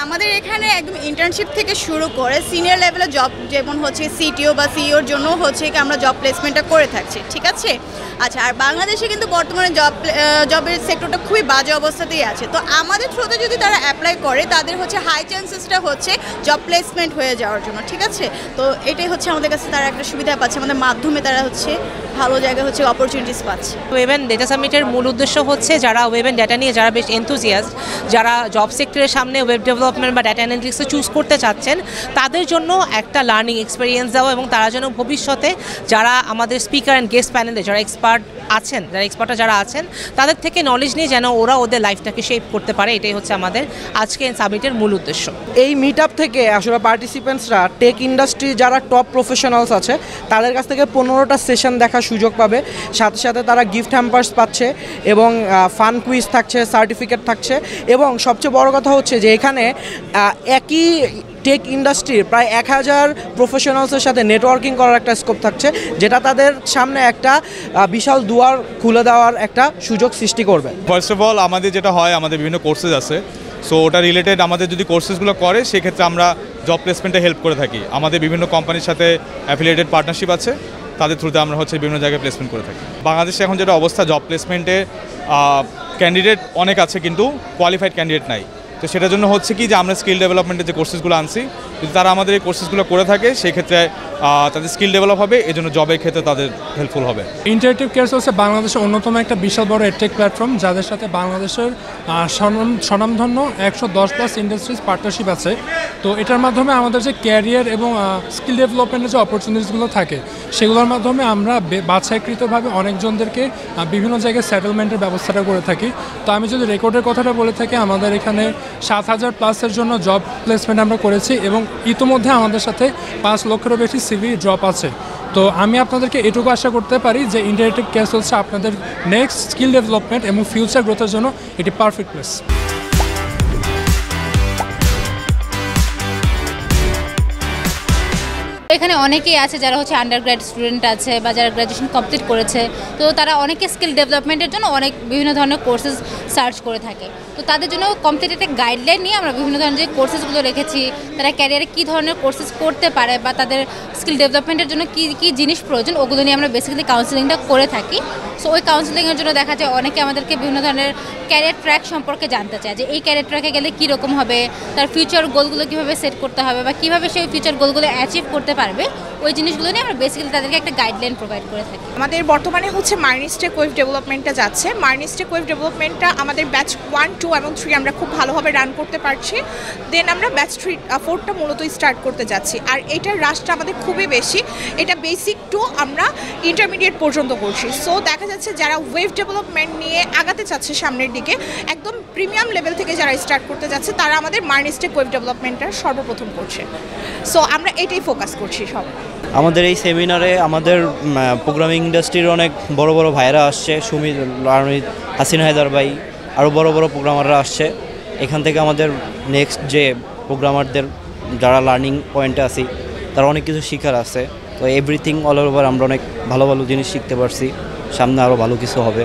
আমাদের এখানে একদম ইন্টার্নশিপ থেকে শুরু করে সিনিয়র লেভেলে জব, যেমন হচ্ছে সিটিও বা সিইওর জন্য হচ্ছে কি আমরা জব প্লেসমেন্টটা করে থাকছি, ঠিক আছে। আচ্ছা, আর বাংলাদেশে কিন্তু বর্তমানে জবের সেক্টরটা খুবই বাজে অবস্থাতেই আছে। তো আমাদের থ্রুতে যদি তারা অ্যাপ্লাই করে তাদের হচ্ছে হাই চান্সেসটা হচ্ছে জব প্লেসমেন্ট হয়ে যাওয়ার জন্য, ঠিক আছে। তো এটাই হচ্ছে আমাদের কাছে তারা একটা সুবিধা পাচ্ছে, আমাদের মাধ্যমে তারা হচ্ছে ভালো জায়গায় হচ্ছে অপরচুনিটিস পাচ্ছে। ওয়েব অ্যান্ড ডেটা সামিটের মূল উদ্দেশ্য হচ্ছে যারা ওয়েব অ্যান্ড ডেটা নিয়ে যারা বেশ এনথুজিয়াস্ট, যারা জব সেক্টরের সামনে ওয়েব ডেভেলপমেন্ট বা ডেটা অ্যানালিটিক্সে চুজ করতে চাচ্ছেন, তাদের জন্য একটা লার্নিং এক্সপিরিয়েন্স দেওয়া এবং তারা যেন ভবিষ্যতে যারা আমাদের স্পিকার অ্যান্ড গেস্ট প্যানেলে যারা এক্সপার্টরা যারা আছেন তাদের থেকে নলেজ নিয়ে যেন ওরা ওদের লাইফটাকে শেপ করতে পারে। এটাই হচ্ছে আমাদের আজকে সামিটের মূল উদ্দেশ্য। এই মিট আপ থেকে আসলে পার্টিসিপেন্টসরা টেক ইন্ডাস্ট্রি যারা টপ প্রফেশনালস আছে তাদের কাছ থেকে 15টা সেশন দেখার সুযোগ পাবে, সাথে সাথে তারা গিফট হ্যাম্পার্স পাচ্ছে এবং ফান কুইজ থাকছে, সার্টিফিকেট থাকছে, এবং সবচেয়ে বড় কথা হচ্ছে যে এখানে একই টেক ইন্ডাস্ট্রির প্রায় 1000 প্রফেশনালসের সাথে নেটওয়ার্কিং করার একটা স্কোপ থাকছে, যেটা তাদের সামনে একটা বিশাল দুয়ার খুলে দেওয়ার একটা সুযোগ সৃষ্টি করবে। ফার্স্ট অফ অল আমাদের যেটা হয়, আমাদের বিভিন্ন কোর্সেস আছে, সো ওটা রিলেটেড আমাদের যদি কোর্সেসগুলো করে সেক্ষেত্রে আমরা জব প্লেসমেন্টে হেল্প করে থাকি। আমাদের বিভিন্ন কোম্পানির সাথে অ্যাফিলিয়েটেড পার্টনারশিপ আছে, তাদের থ্রুতে আমরা হচ্ছে বিভিন্ন জায়গায় প্লেসমেন্ট করে থাকি। বাংলাদেশে এখন যেটা অবস্থা, জব প্লেসমেন্টে ক্যান্ডিডেট অনেক আছে কিন্তু কোয়ালিফাইড ক্যান্ডিডেট নাই। তো সেটার জন্য হচ্ছে কি যে আমরা স্কিল ডেভেলপমেন্টের যে কোর্সেসগুলো আনছি, যদি তারা আমাদের এই কোর্সেসগুলো করে থাকে সেক্ষেত্রে তাদের স্কিল ডেভেলপ হবে, এই জন্য জবের ক্ষেত্রে তাদের হেল্পফুল হবে। ইন্টারেক্টিভ কেয়ারস হচ্ছে বাংলাদেশের অন্যতম একটা বিশাল বড় এডটেক প্ল্যাটফর্ম, যাদের সাথে বাংলাদেশের স্বনামধন্য 110+ ইন্ডাস্ট্রিজ পার্টনারশিপ আছে। তো এটার মাধ্যমে আমাদের যে ক্যারিয়ার এবং স্কিল ডেভেলপমেন্টের যে অপরচুনিটিসগুলো থাকে সেগুলোর মাধ্যমে আমরা বাছাইকৃতভাবে অনেকজনদেরকে বিভিন্ন জায়গায় সেটেলমেন্টের ব্যবস্থাটা করে থাকি। তো আমি যদি রেকর্ডের কথাটা বলে থাকি, আমাদের এখানে 7000+ জন্য জব প্লেসমেন্ট আমরা করেছি এবং ইতোমধ্যে আমাদের সাথে 5 লক্ষেরও বেশি সিভি ড্রপ আছে। তো আমি আপনাদেরকে এটুকু আশা করতে পারি যে ইন্টারেক্টিভ কেয়ারস হচ্ছে আপনাদের নেক্সট স্কিল ডেভেলপমেন্ট এবং ফিউচার গ্রোথের জন্য এটি পারফেক্ট প্লেস। এখানে অনেকেই আছে যারা হচ্ছে আন্ডারগ্র্যাড স্টুডেন্ট আছে বা যারা গ্র্যাজুয়েশন কমপ্লিট করেছে, তো তারা অনেকে স্কিল ডেভেলপমেন্টের জন্য বিভিন্ন ধরনের কোর্সেস সার্চ করে থাকে। তো তাদের জন্য কমপ্লিট একটা গাইডলাইন নিয়ে আমরা বিভিন্ন ধরনের যে কোর্সেসগুলো রেখেছি, তারা ক্যারিয়ারে কী ধরনের কোর্সেস করতে পারে বা তাদের স্কিল ডেভেলপমেন্টের জন্য কী কী জিনিস প্রয়োজন, ওগুলো নিয়ে আমরা বেসিক্যালি কাউন্সেলিংটা করে থাকি। সো ওই কাউন্সেলিংয়ের জন্য দেখা যায় অনেকে আমাদেরকে বিভিন্ন ধরনের ক্যারিয়ার ট্র্যাক সম্পর্কে জানতে চায়, যে এই ক্যারিয়ার ট্র্যাকে গেলে কীরকম হবে, তার ফিউচার গোলগুলো কীভাবে সেট করতে হবে বা কীভাবে সেই ফিউচার গোলগুলো অ্যাচিভ করতে পারবে, ওই জিনিসগুলো নিয়ে আমরা বেসিক্যালি তাদেরকে একটা গাইডলাইন প্রোভাইড করে থাকি। আমাদের বর্তমানে হচ্ছে মার্নিস্টেক ওয়েব ডেভেলপমেন্টটা যাচ্ছে। মার্নিস্টেক ওয়েব ডেভেলপমেন্টটা আমাদের ব্যাচ 1, 2 এবং 3 আমরা খুব ভালোভাবে রান করতে পারছি। দেন আমরা ব্যাচ 4টা মূলত স্টার্ট করতে যাচ্ছি। আর এটার রাশটা আমাদের খুবই বেশি, এটা বেসিক টু আমরা ইন্টারমিডিয়েট পর্যন্ত করছি। সো দেখা যাচ্ছে যারা ওয়েব ডেভেলপমেন্ট নিয়ে আগাতে চাচ্ছে সামনের দিকে, একদম প্রিমিয়াম লেভেল থেকে যারা স্টার্ট করতে যাচ্ছে, তারা আমাদের মার্নিস্টেক ওয়েব ডেভেলপমেন্টটা সর্বপ্রথম করছে। সো আমরা এটাই ফোকাস করছি সব। আমাদের এই সেমিনারে আমাদের প্রোগ্রামিং ইন্ডাস্ট্রির অনেক বড় বড় ভাইরা আসছে, সুমিত, হাসিন হায়দার ভাই, আরও বড় বড় প্রোগ্রামাররা আসছে। এখান থেকে আমাদের নেক্সট যে প্রোগ্রামারদের যারা লার্নিং পয়েন্টে আছি তারা অনেক কিছু শেখার আছে। তো এভরিথিং অল ওভার আমরা অনেক ভালো ভালো জিনিস শিখতে পারছি, সামনে আরও ভালো কিছু হবে।